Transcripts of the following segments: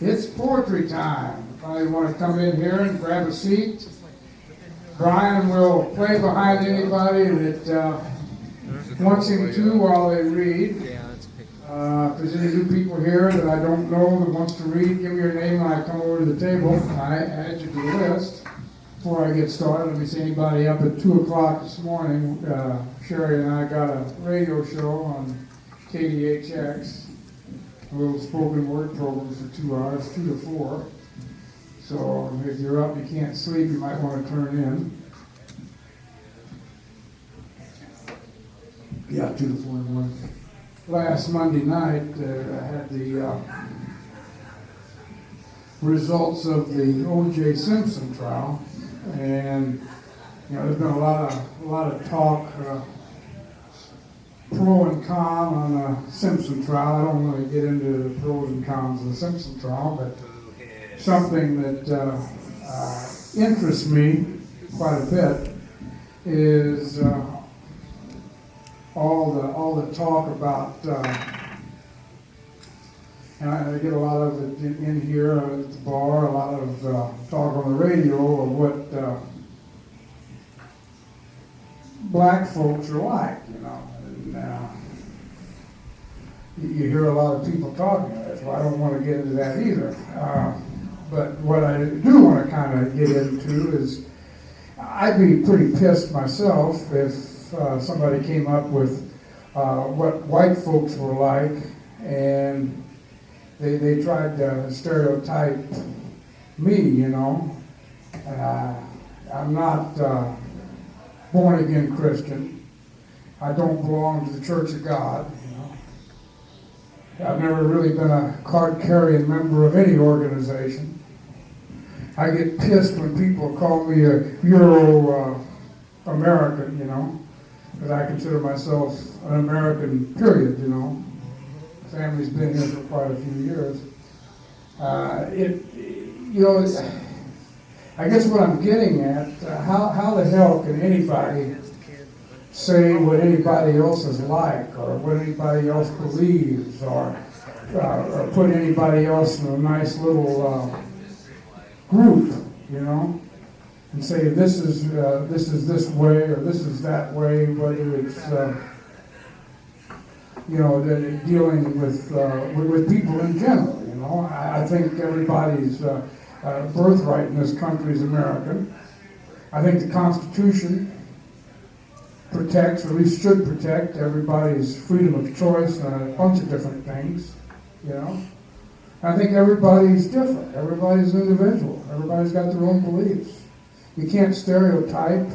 It's poetry time. If I want to come in here and grab a seat, Brian will play behind anybody that wants him to while they read. If there's any new people here that I don't know that wants to read, give me your name when I come over to the table. I add you to the list. Before I get started, let me see anybody up at 2 o'clock this morning. Sherry and I got a radio show on KDHX. A little spoken word program for 2 hours, 2 to 4. So if you're up and you can't sleep, you might want to turn in. Yeah, 2 to 4 in the morning. Last Monday night, I had the results of the O.J. Simpson trial, and there's been a lot of talk. Pro and con on the Simpson trial. I don't want to get into the pros and cons of the Simpson trial, but something that interests me quite a bit is all the talk about, and I get a lot of it in here at the bar, a lot of talk on the radio of what black folks are like, you hear a lot of people talking about it, so I don't want to get into that either. But what I do want to kind of get into is, I'd be pretty pissed myself if somebody came up with what white folks were like, and they tried to stereotype me, I'm not born-again Christian. I don't belong to the Church of God. I've never really been a card-carrying member of any organization. I get pissed when people call me a Euro-American, because I consider myself an American, period, Family's been here for quite a few years. I guess what I'm getting at, how the hell can anybody say what anybody else is like, or what anybody else believes, or put anybody else in a nice little group, and say this is this way or this is that way, whether it's dealing with people in general. I think everybody's birthright in this country is American. I think the Constitution protects, or at least should protect, everybody's freedom of choice and a bunch of different things, I think everybody's different. Everybody's an individual. Everybody's got their own beliefs. You can't stereotype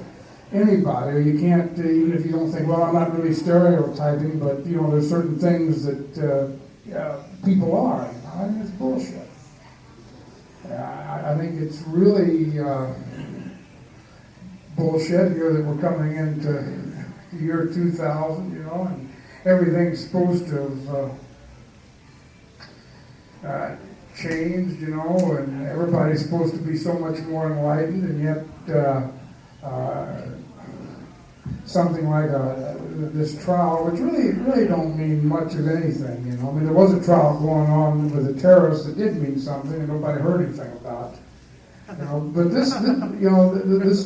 anybody, or you can't, even if you don't think, well, I'm not really stereotyping, but, there's certain things that people are. I think it's bullshit. I think it's really bullshit here that we're coming into the year 2000, and everything's supposed to have changed, and everybody's supposed to be so much more enlightened, and yet something like this trial, which really don't mean much of anything, there was a trial going on with a terrorist that did mean something, and nobody heard anything about it. But this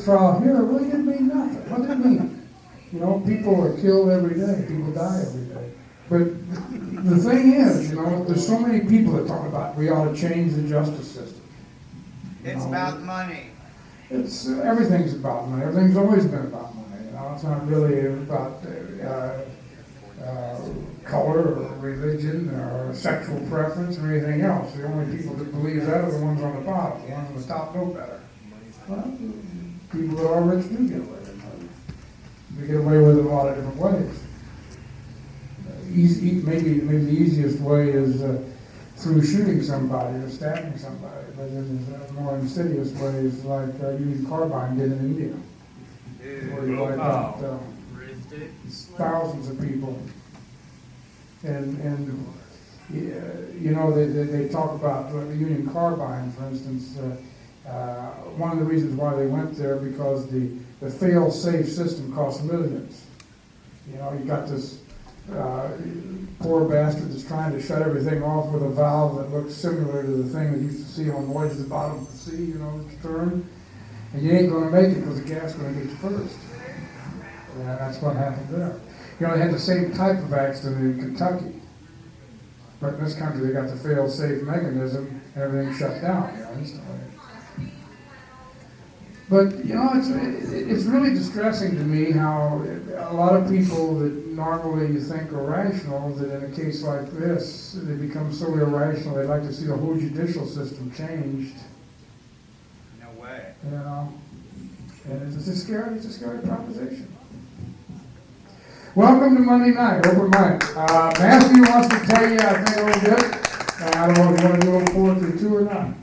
trial here really didn't mean nothing. What did it mean? People are killed every day. People die every day. But the thing is, there's so many people that talk about we ought to change the justice system. It's about money. Everything's about money. Everything's always been about money. It's not really about color or religion or sexual preference or anything else. The only people that believe that are the ones on the bottom. The ones on the top know better. Well, people that are rich do get away with it. They get away with it a lot of different ways. Maybe the easiest way is through shooting somebody or stabbing somebody, but there's more insidious ways like using carbine did in India, where you wipe out thousands of people. And they talk about the Union Carbine, for instance. One of the reasons why they went there because the fail-safe system costs millions. You got this Poor bastard that's trying to shut everything off with a valve that looks similar to the thing that you used to see on voyages at the bottom of the sea, you know, it's turned. And you ain't going to make it because the gas is going to get you first. And that's what happened there. You know, they had the same type of accident in Kentucky. But in this country, they got the fail-safe mechanism, everything shut down, you know, instantly. But, you know, it's really distressing to me how a lot of people that normally you think are rational, that in a case like this, they become so irrational, they'd like to see the whole judicial system changed. No way. You know, and it's a scary proposition. Welcome to Monday night, open mic. Matthew wants to tell you, I think, a little bit. I don't know if you want to do a 4 through 2 or not.